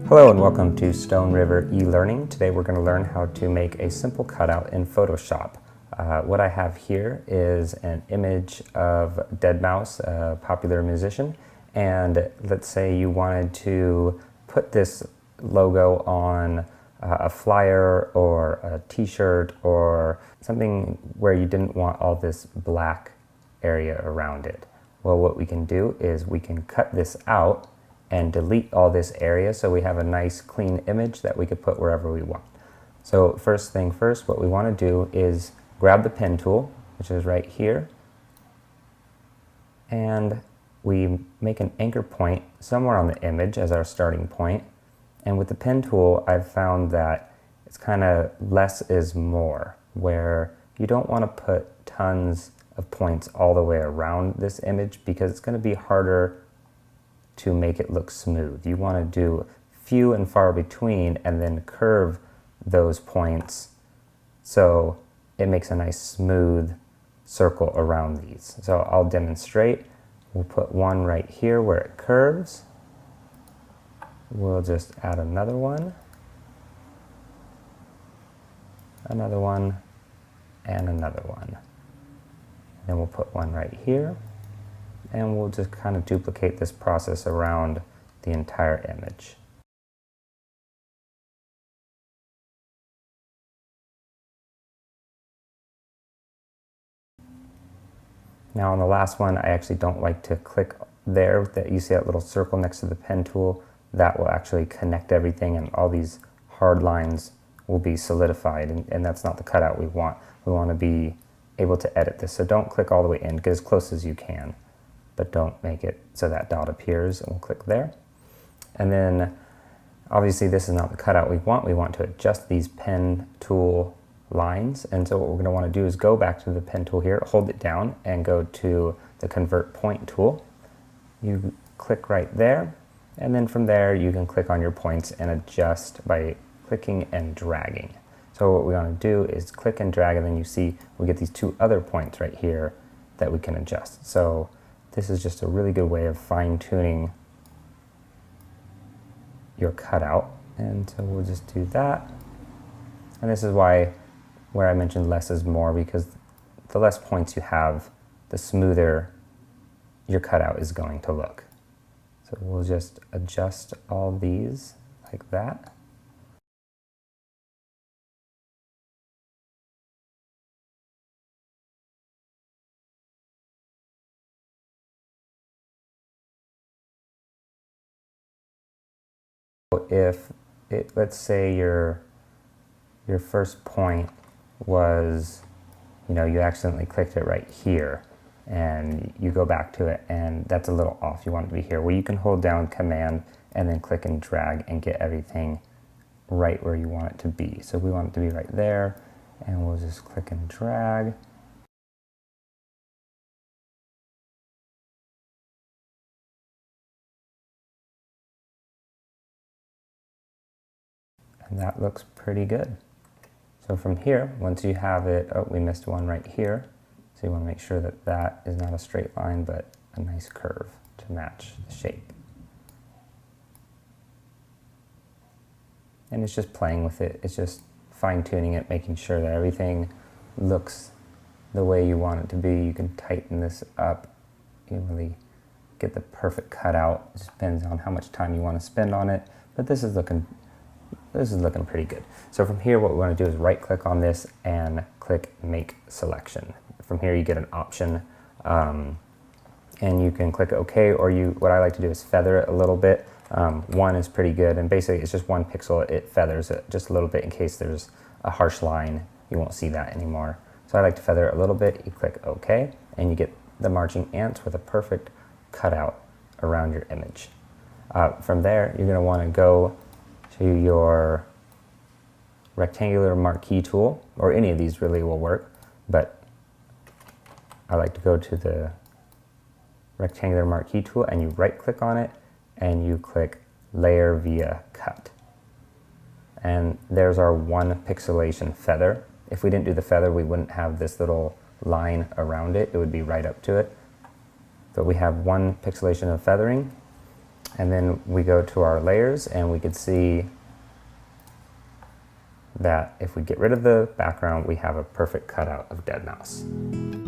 Hello and welcome to Stone River e-learning. Today we're going to learn how to make a simple cutout in Photoshop. What I have here is an image of deadmau5, a popular musician, and let's say you wanted to put this logo on a flyer or a t-shirt or something where you didn't want all this black area around it. Well, what we can do is we can cut this out and delete all this area so we have a nice clean image that we could put wherever we want. So first thing first, what we want to do is grab the pen tool, which is right here, and we make an anchor point somewhere on the image as our starting point. And with the pen tool, I've found that it's kind of less is more, where you don't want to put tons of points all the way around this image because it's going to be harder to make it look smooth. You want to do few and far between and then curve those points so it makes a nice smooth circle around these. So I'll demonstrate. We'll put one right here where it curves. We'll just add another one, and another one. Then we'll put one right here. And we'll just kind of duplicate this process around the entire image. Now on the last one, I actually don't like to click there. That you see that little circle next to the pen tool, that will actually connect everything and all these hard lines will be solidified, and that's not the cutout we want. We want to be able to edit this. So don't click all the way in, get as close as you can, but don't make it so that dot appears, and we'll click there. And then obviously this is not the cutout we want. We want to adjust these pen tool lines, and so what we're going to want to do is go back to the pen tool here, hold it down, and go to the convert point tool. You click right there, and then from there you can click on your points and adjust by clicking and dragging. So what we want to do is click and drag, and then you see we get these two other points right here that we can adjust. So this is just a really good way of fine-tuning your cutout. And so we'll just do that. And this is why, where I mentioned less is more, because the less points you have, the smoother your cutout is going to look. So we'll just adjust all these like that. If let's say your first point was, you accidentally clicked it right here, and you go back to it, and that's a little off. You want it to be here. Well, you can hold down Command and then click and drag and get everything right where you want it to be. So we want it to be right there, and we'll just click and drag. And that looks pretty good. So from here, once you have it, oh, we missed one right here. So you want to make sure that that is not a straight line, but a nice curve to match the shape. And it's just playing with it. It's just fine-tuning it, making sure that everything looks the way you want it to be. You can tighten this up. You can really get the perfect cutout. It just depends on how much time you want to spend on it. But this is looking pretty good. So from here, what we want to do is right click on this and click Make Selection. From here you get an option, and you can click OK, or what I like to do is feather it a little bit. One is pretty good, and basically it's just 1 pixel. It feathers it just a little bit in case there's a harsh line. You won't see that anymore. So I like to feather it a little bit. You click OK, and you get the marching ants with a perfect cutout around your image. From there, you're going to want to go to your rectangular marquee tool, or any of these really will work, but I like to go to the rectangular marquee tool, and you right click on it and you click Layer via Cut. And there's our 1 pixelation feather. If we didn't do the feather, we wouldn't have this little line around it. It would be right up to it. But we have 1 pixelation of feathering, And then we go to our layers and we can see that if we get rid of the background, we have a perfect cutout of deadmau5.